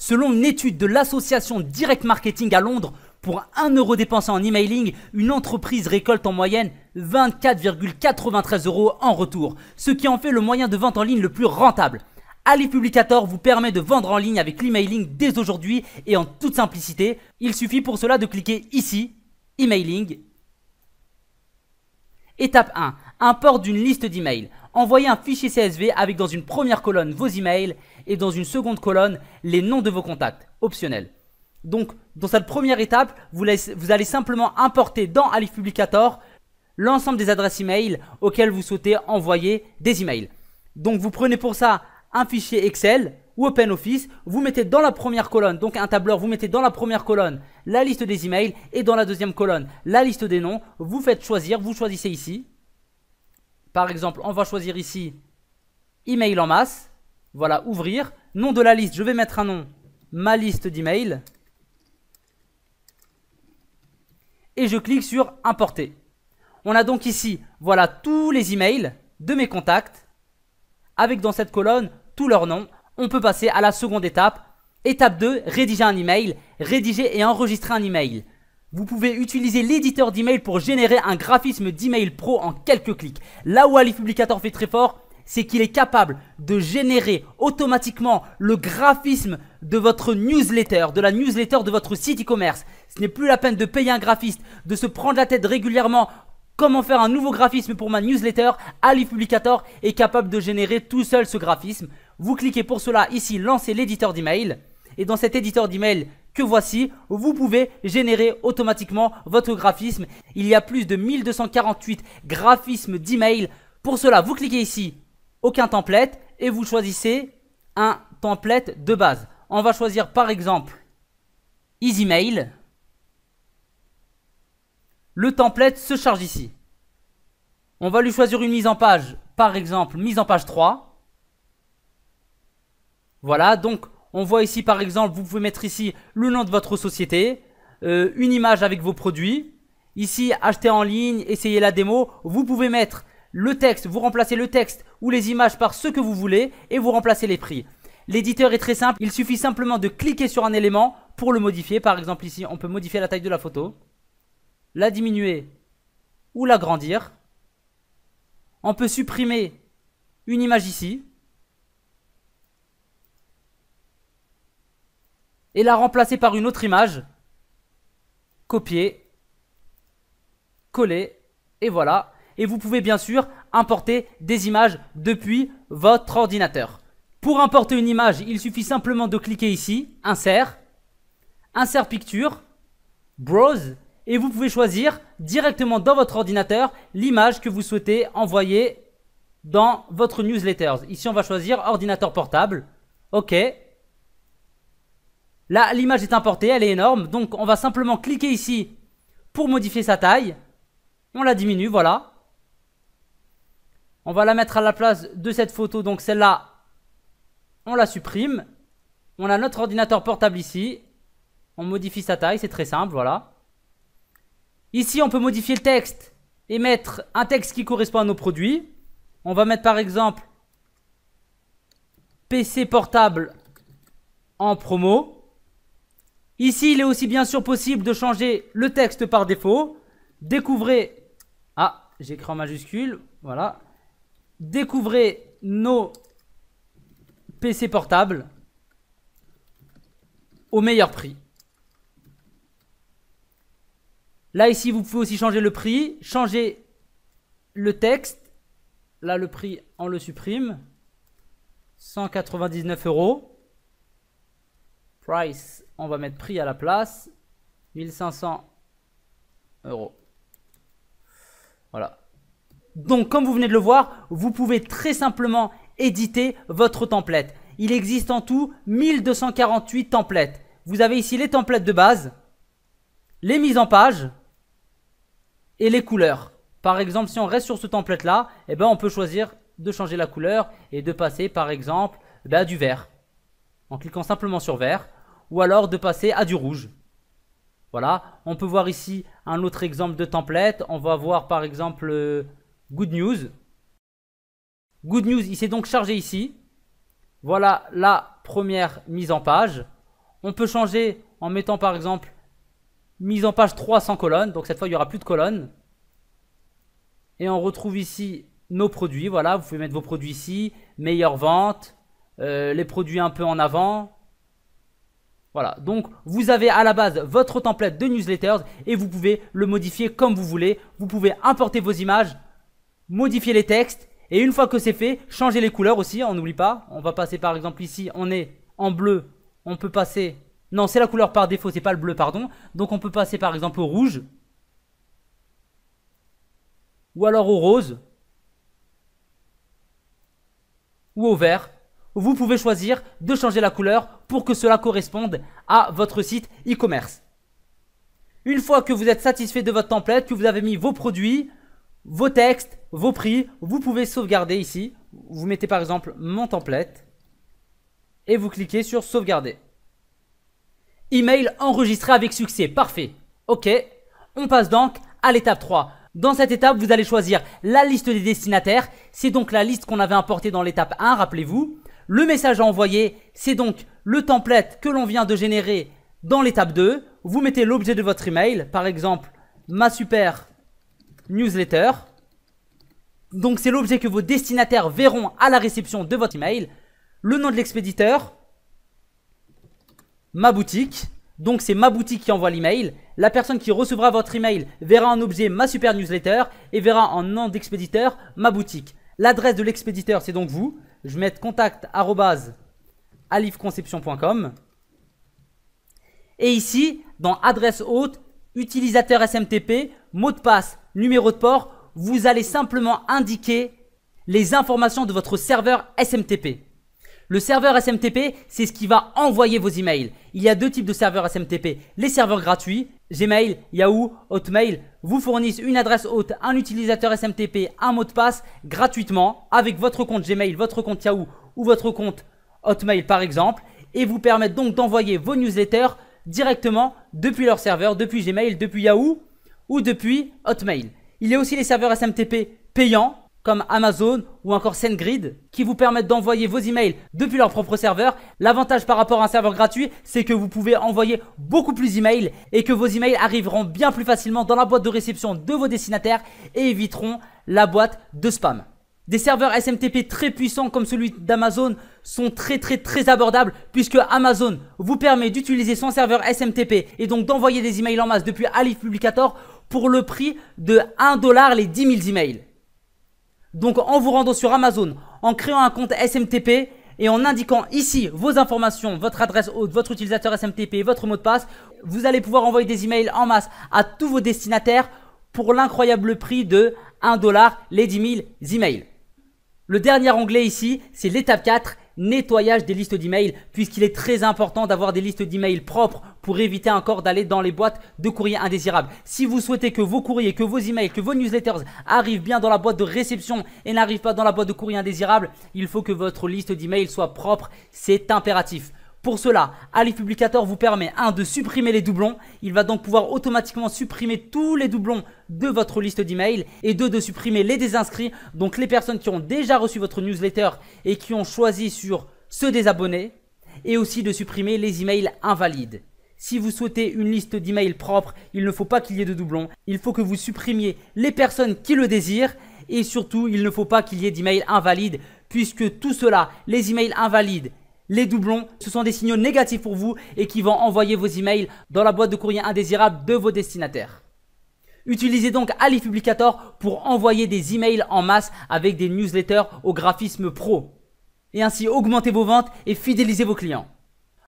Selon une étude de l'association Direct Marketing à Londres, pour 1 euro dépensé en emailing, une entreprise récolte en moyenne 24,93 € en retour, ce qui en fait le moyen de vente en ligne le plus rentable. AliPublicator vous permet de vendre en ligne avec l'emailing dès aujourd'hui et en toute simplicité. Il suffit pour cela de cliquer ici, Emailing. Étape 1. Import d'une liste d'emails. Envoyez un fichier CSV avec dans une première colonne vos emails et dans une seconde colonne les noms de vos contacts. Optionnel. Donc, dans cette première étape, vous allez simplement importer dans AliPublicator l'ensemble des adresses email auxquelles vous souhaitez envoyer des emails. Donc, vous prenez pour ça un fichier Excel ou OpenOffice, vous mettez dans la première colonne, donc un tableur, vous mettez dans la première colonne la liste des emails et dans la deuxième colonne la liste des noms. Vous faites choisir, vous choisissez ici. Par exemple, on va choisir ici email en masse. Voilà, ouvrir. Nom de la liste, je vais mettre un nom, ma liste d'emails. Et je clique sur importer. On a donc ici, voilà, tous les emails de mes contacts avec dans cette colonne tous leurs noms. On peut passer à la seconde étape. Étape 2, rédiger un email. Rédiger et enregistrer un email. Vous pouvez utiliser l'éditeur d'email pour générer un graphisme d'email pro en quelques clics. Là où AliPublicator fait très fort, c'est qu'il est capable de générer automatiquement le graphisme de votre newsletter, de la newsletter de votre site e-commerce. Ce n'est plus la peine de payer un graphiste, de se prendre la tête régulièrement. Comment faire un nouveau graphisme pour ma newsletter? AliPublicator est capable de générer tout seul ce graphisme. Vous cliquez pour cela ici, lancer l'éditeur d'email. Et dans cet éditeur d'email que voici, vous pouvez générer automatiquement votre graphisme. Il y a plus de 1248 graphismes d'email. Pour cela, vous cliquez ici, aucun template, et vous choisissez un template de base. On va choisir par exemple EasyMail. Le template se charge ici. On va lui choisir une mise en page, par exemple mise en page 3. Voilà, donc on voit ici par exemple, vous pouvez mettre ici le nom de votre société, une image avec vos produits. Ici, acheter en ligne, essayer la démo. Vous pouvez mettre le texte, vous remplacez le texte ou les images par ce que vous voulez et vous remplacez les prix. L'éditeur est très simple, il suffit simplement de cliquer sur un élément pour le modifier. Par exemple ici, on peut modifier la taille de la photo, la diminuer ou l'agrandir. On peut supprimer une image ici et la remplacer par une autre image. Copier, coller et voilà. Et vous pouvez bien sûr importer des images depuis votre ordinateur. Pour importer une image, il suffit simplement de cliquer ici, Insert, Insert Picture, Browse, et vous pouvez choisir directement dans votre ordinateur l'image que vous souhaitez envoyer dans votre newsletter. Ici, on va choisir ordinateur portable. OK. Là, l'image est importée, elle est énorme. Donc, on va simplement cliquer ici pour modifier sa taille. On la diminue, voilà. On va la mettre à la place de cette photo. Donc, celle-là, on la supprime. On a notre ordinateur portable ici. On modifie sa taille, c'est très simple, voilà. Ici, on peut modifier le texte et mettre un texte qui correspond à nos produits. On va mettre par exemple PC portable en promo. Ici, il est aussi bien sûr possible de changer le texte par défaut. Découvrez... Ah, j'écris en majuscule, voilà. Découvrez nos PC portables au meilleur prix. Là, ici, vous pouvez aussi changer le prix, changer le texte. Là, le prix, on le supprime. 199 €. Price, on va mettre prix à la place. 1500 €. Voilà. Donc, comme vous venez de le voir, vous pouvez très simplement éditer votre template. Il existe en tout 1248 templates. Vous avez ici les templates de base, les mises en page et les couleurs. Par exemple, si on reste sur ce template là, eh ben, on peut choisir de changer la couleur et de passer par exemple du vert en cliquant simplement sur vert, ou alors de passer à du rouge. Voilà, on peut voir ici un autre exemple de template. On va voir par exemple Good News. Good News, il s'est donc chargé ici. Voilà la première mise en page. On peut changer en mettant par exemple mise en page 3 sans colonne. Donc cette fois, il n'y aura plus de colonne. Et on retrouve ici nos produits. Voilà, vous pouvez mettre vos produits ici. Meilleure vente. Les produits un peu en avant. Voilà, donc vous avez à la base votre template de newsletters et vous pouvez le modifier comme vous voulez. Vous pouvez importer vos images, modifier les textes et une fois que c'est fait, changer les couleurs aussi, on n'oublie pas. On va passer par exemple ici, on est en bleu, on peut passer... Non, c'est la couleur par défaut, c'est pas le bleu, pardon. Donc on peut passer par exemple au rouge. Ou alors au rose. Ou au vert. Vous pouvez choisir de changer la couleur pour que cela corresponde à votre site e-commerce. Une fois que vous êtes satisfait de votre template, que vous avez mis vos produits, vos textes, vos prix, vous pouvez sauvegarder ici. Vous mettez par exemple mon template et vous cliquez sur sauvegarder. Email enregistré avec succès, parfait. Ok, on passe donc à l'étape 3. Dans cette étape, vous allez choisir la liste des destinataires. C'est donc la liste qu'on avait importée dans l'étape 1, rappelez-vous. Le message à envoyer, c'est donc le template que l'on vient de générer dans l'étape 2. Vous mettez l'objet de votre email, par exemple, ma super newsletter. Donc c'est l'objet que vos destinataires verront à la réception de votre email. Le nom de l'expéditeur, ma boutique. Donc c'est ma boutique qui envoie l'email. La personne qui recevra votre email verra un objet ma super newsletter et verra en nom d'expéditeur ma boutique. L'adresse de l'expéditeur, c'est donc vous. Je vais mettre contact@alifconception.com. Et ici, dans adresse hôte, utilisateur SMTP, mot de passe, numéro de port, vous allez simplement indiquer les informations de votre serveur SMTP. Le serveur SMTP, c'est ce qui va envoyer vos emails. Il y a deux types de serveurs SMTP. Les serveurs gratuits, Gmail, Yahoo, Hotmail, vous fournissent une adresse hôte, un utilisateur SMTP, un mot de passe gratuitement avec votre compte Gmail, votre compte Yahoo ou votre compte Hotmail par exemple et vous permettent donc d'envoyer vos newsletters directement depuis leur serveur, depuis Gmail, depuis Yahoo ou depuis Hotmail. Il y a aussi les serveurs SMTP payants comme Amazon ou encore SendGrid qui vous permettent d'envoyer vos emails depuis leur propre serveur. L'avantage par rapport à un serveur gratuit, c'est que vous pouvez envoyer beaucoup plus d'emails et que vos emails arriveront bien plus facilement dans la boîte de réception de vos destinataires et éviteront la boîte de spam. Des serveurs SMTP très puissants comme celui d'Amazon sont très abordables puisque Amazon vous permet d'utiliser son serveur SMTP et donc d'envoyer des emails en masse depuis Alif Publicator pour le prix de 1 $ les 10 000 emails. Donc en vous rendant sur Amazon, en créant un compte SMTP et en indiquant ici vos informations, votre adresse hôte, votre utilisateur SMTP, votre mot de passe, vous allez pouvoir envoyer des emails en masse à tous vos destinataires pour l'incroyable prix de 1 $ les 10 000 emails. Le dernier onglet ici, c'est l'étape 4, nettoyage des listes d'emails, puisqu'il est très important d'avoir des listes d'emails propres pour éviter encore d'aller dans les boîtes de courrier indésirables. Si vous souhaitez que vos courriers, que vos emails, que vos newsletters arrivent bien dans la boîte de réception et n'arrivent pas dans la boîte de courrier indésirable, il faut que votre liste d'emails soit propre, c'est impératif. Pour cela, Alif Publicator vous permet de supprimer les doublons. Il va donc pouvoir automatiquement supprimer tous les doublons de votre liste d'emails et de supprimer les désinscrits, donc les personnes qui ont déjà reçu votre newsletter et qui ont choisi sur se désabonner, et aussi de supprimer les emails invalides. Si vous souhaitez une liste d'emails propre, il ne faut pas qu'il y ait de doublons. Il faut que vous supprimiez les personnes qui le désirent et surtout, il ne faut pas qu'il y ait d'emails invalides puisque tout cela, les emails invalides, les doublons, ce sont des signaux négatifs pour vous et qui vont envoyer vos emails dans la boîte de courrier indésirable de vos destinataires. Utilisez donc Alif Publicator pour envoyer des emails en masse avec des newsletters au graphisme pro. Et ainsi augmenter vos ventes et fidéliser vos clients.